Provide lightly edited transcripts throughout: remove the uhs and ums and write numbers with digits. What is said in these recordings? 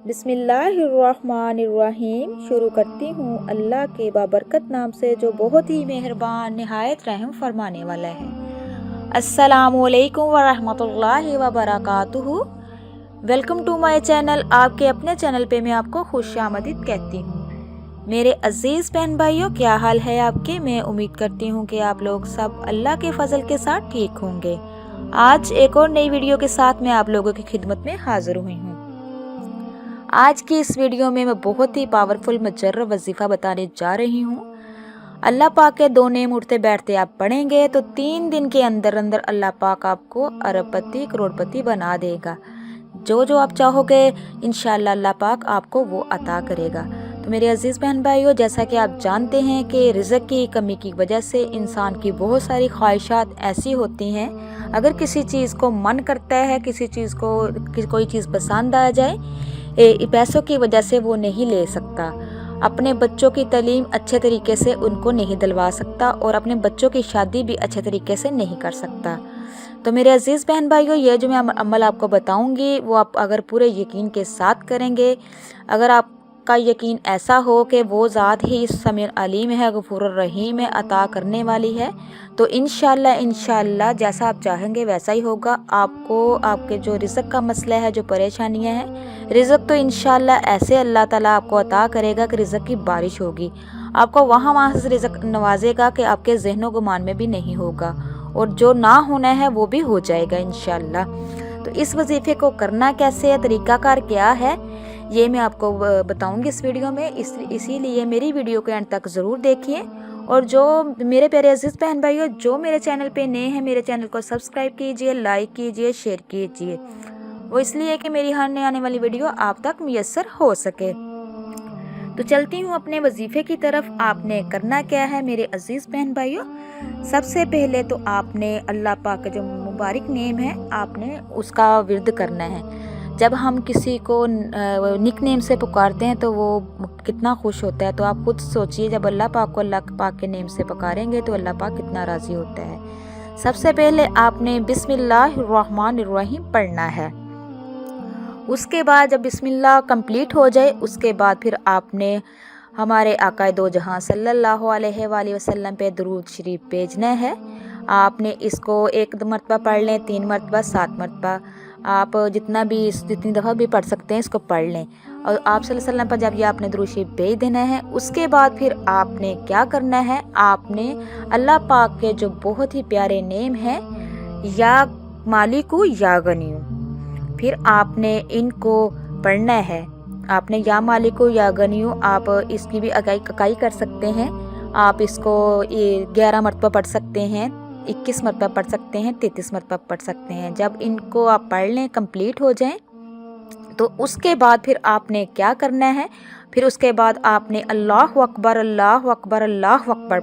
बिस्मिल्लाहिर्रहमानिर्रहीम। शुरू करती हूँ अल्लाह के बाबरकत नाम से जो बहुत ही मेहरबान निहायत रहम फरमाने वाला है। अस्सलामुअलैकुम वरहमतुल्लाहि वबरकातुहू। Welcome to my channel. आपके अपने चैनल पे मैं आपको खुशामदीद कहती हूँ। मेरे अजीज़ बहन भाइयों, क्या हाल है आपके? मैं उम्मीद करती हूँ कि आप लोग सब अल्लाह के फजल के साथ ठीक होंगे। आज एक और नई वीडियो के साथ मैं आप लोगों की खिदमत में हाजिर हुई हूँ। आज की इस वीडियो में मैं बहुत ही पावरफुल मुजर्रब वजीफ़ा बताने जा रही हूँ। अल्लाह पाक के दो नेम उठते बैठते आप पढ़ेंगे तो 3 दिन के अंदर अंदर अल्लाह पाक आपको अरबपति करोड़पति बना देगा। जो आप चाहोगे इंशाअल्लाह अल्लाह पाक आपको वो अता करेगा। तो मेरे अजीज़ बहन भाइयों, जैसा कि आप जानते हैं कि रिज़्क़ की कमी की वजह से इंसान की बहुत सारी ख्वाहिशात ऐसी होती हैं, अगर किसी चीज़ को मन करता है, किसी चीज़ को कोई चीज़ पसंद आ जाए, पैसों की वजह से वो नहीं ले सकता। अपने बच्चों की तालीम अच्छे तरीके से उनको नहीं दिलवा सकता और अपने बच्चों की शादी भी अच्छे तरीके से नहीं कर सकता। तो मेरे अजीज़ बहन भाइयों, ये जो मैं अमल आपको बताऊंगी वो आप अगर पूरे यकीन के साथ करेंगे, अगर आपका यकीन ऐसा हो कि वो ज़ात ही समीर अलीम है, गफूर रहीम है, अता करने वाली है, तो इंशाअल्लाह जैसा आप चाहेंगे वैसा ही होगा। आपको आपके जो रिज़्क़ का मसला है, जो परेशानियां हैं, रिज़्क़ तो इंशाअल्लाह ऐसे अल्लाह ताला आपको अता करेगा कि रिज़्क़ की बारिश होगी। आपको वहाँ से रिज़्क़ नवाजेगा कि आपके ज़हनो गुमान में भी नहीं होगा, और जो ना होना है वो भी हो जाएगा इंशाअल्लाह। तो इस वजीफ़े को करना कैसे है, तरीक़ाकार क्या है, ये मैं आपको बताऊंगी इस वीडियो में। इसीलिए मेरी वीडियो को एंड तक ज़रूर देखिए। और जो मेरे प्यारे अजीज़ बहन भाइयों, जो मेरे चैनल पे नए हैं, मेरे चैनल को सब्सक्राइब कीजिए, लाइक कीजिए, शेयर कीजिए। वो इसलिए कि मेरी हर नई आने वाली वीडियो आप तक मुयस्सर हो सके। तो चलती हूँ अपने वजीफ़े की तरफ। आपने करना क्या है मेरे अजीज़ बहन भाइयों? सबसे पहले तो आपने अल्लाह पाक का जो मुबारक नेम है, आपने उसका विर्द करना है। जब हम किसी को निक नेम से पुकारते हैं तो वो कितना खुश होता है। तो आप खुद सोचिए, जब अल्लाह पाक को अल्लाह पाक के नेम से पुकारेंगे तो अल्लाह पाक कितना राज़ी होता है। सबसे पहले आपने बिस्मिल्लाहिर्रहमानिर्रहीम पढ़ना है। उसके बाद जब बिस्मिल्लाह कंप्लीट हो जाए, उसके बाद फिर आपने हमारे आका दो जहां सल्लल्लाहु अलैहि वसल्लम पे दुरूद शरीफ भेजना है। आपने इसको 1 मरतबा पढ़ लें, 3 मरतबा, 7 मरतबा, आप जितनी दफ़ा भी पढ़ सकते हैं इसको पढ़ लें। और आप सल्लल्लाहु अलैहि वसल्लम पर जब ये आपने दुरूद शरीफ भेज देना है, उसके बाद फिर आपने क्या करना है, आपने अल्लाह पाक के जो बहुत ही प्यारे नेम हैं, या मालिकू या गनियू, फिर आपने इनको पढ़ना है। आपने या मालिकू या गनियू, आप इसकी भी अकाई कर सकते हैं। आप इसको 11 मरतबा पढ़ सकते हैं, 21 मरतबा पढ़ सकते हैं, 33 मरतबा पढ़ सकते हैं। जब इनको आप पढ़ लें, कंप्लीट हो जाएं, तो उसके बाद फिर आपने क्या करना है, फिर उसके बाद आपने अल्लाहु अकबर अल्लाहु अकबर अल्लाहु अकबर,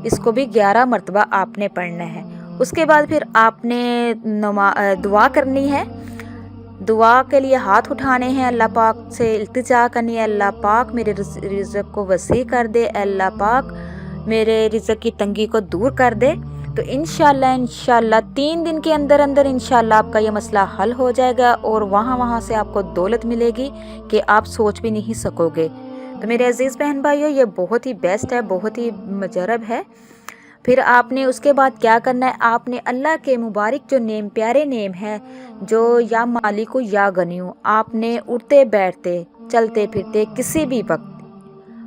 इसको भी 11 मरतबा आपने पढ़ना है। उसके बाद फिर आपने दुआ करनी है। दुआ के लिए हाथ उठाने हैं, अल्लाह पाक से इल्तिजा करनी है, अल्लाह पाक मेरे रिज़्क़ को वसी कर दे, अल्लाह पाक मेरे रिज़्क़ की तंगी को दूर कर दे। तो इंशाअल्लाह 3 दिन के अंदर अंदर इंशाअल्लाह आपका ये मसला हल हो जाएगा, और वहाँ से आपको दौलत मिलेगी कि आप सोच भी नहीं सकोगे। तो मेरे अजीज़ बहन भाइयों, ये बहुत ही बेस्ट है, बहुत ही मुजर्रब है। फिर आपने उसके बाद क्या करना है, आपने अल्लाह के मुबारक जो नेम, प्यारे नेम है, जो या मालिकू या गनियू, आपने उठते बैठते चलते फिरते किसी भी वक्त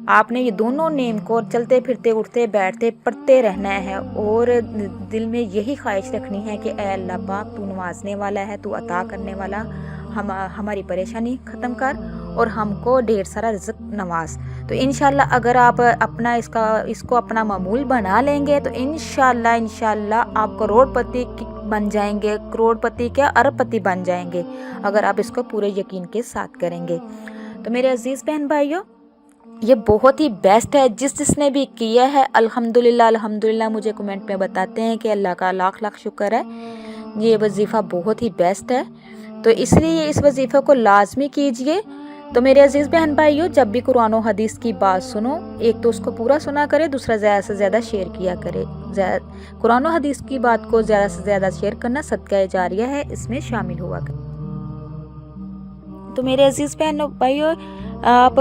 आपने ये दोनों नेम को चलते फिरते उठते बैठते पढ़ते रहना है, और दिल में यही ख्वाहिश रखनी है कि ऐ अल्लाह पाक, तू नवाजने वाला है, तू अता करने वाला, हमारी परेशानी ख़त्म कर और हमको ढेर सारा रिज़्क़ नवाज। तो इंशाअल्लाह अगर आप इसको अपना मामूल बना लेंगे तो इंशाअल्लाह आप करोड़पति बन जाएंगे, करोड़पति क्या अरबपति बन जाएंगे, अगर आप इसको पूरे यकीन के साथ करेंगे। तो मेरे अजीज़ बहन भाइयों, ये बहुत ही बेस्ट है। जिसने भी किया है अल्हम्दुलिल्लाह मुझे कमेंट में बताते हैं कि अल्लाह का लाख लाख शुक्र है, ये वजीफ़ा बहुत ही बेस्ट है। तो इसलिए इस वजीफ़े को लाजमी कीजिए। तो मेरे अजीज़ बहन भाइयों, जब भी कुरान और हदीस की बात सुनो, एक तो उसको पूरा सुना करे, दूसरा ज़्यादा से ज़्यादा शेयर किया करे। कुरान और हदीस की बात को ज़्यादा से ज़्यादा शेयर करना सदका जारिया है, इसमें शामिल हुआ करे। تو میرے عزیز بہنوں بھائیوں، آپ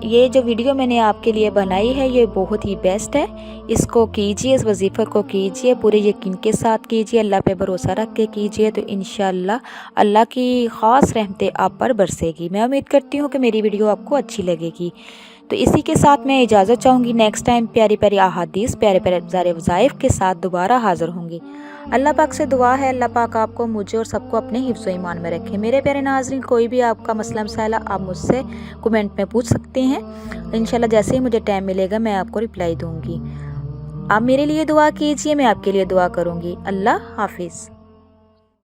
یہ جو ویڈیو میں نے آپ کے لیے بنائی ہے یہ بہت ہی بیسٹ ہے، اس کو کیجئے، اس وظیفے کو کیجئے، پورے یقین کے ساتھ کیجئے، اللہ پہ بھروسہ رکھ کے کیجئے، تو انشاءاللہ اللہ کی خاص رحمتیں آپ پر برسے گی۔ میں امید کرتی ہوں کہ میری ویڈیو آپ کو اچھی لگے گی۔ تو اسی کے ساتھ میں اجازت چاہوں گی، نیکسٹ ٹائم پیاری پیاری احادیث، پیارے پیارے وظائف کے ساتھ دوبارہ حاضر ہوں گی۔ اللہ پاک سے دعا ہے اللہ پاک آپ کو، مجھے اور سب کو اپنے حفظ و ایمان میں رکھے۔ میرے پیارے ناظرین، کوئی بھی آپ کا مسئلہ مسائلہ آپ مجھ سے کومنٹ میں پوچھ سکتے ہیں، انشاءاللہ جیسے ہی مجھے ٹائم ملے گا میں آپ کو رپلائی دوں گی۔ آپ میرے لیے دعا کیجئے، میں آپ کے لیے دعا کروں گی۔ اللہ حافظ۔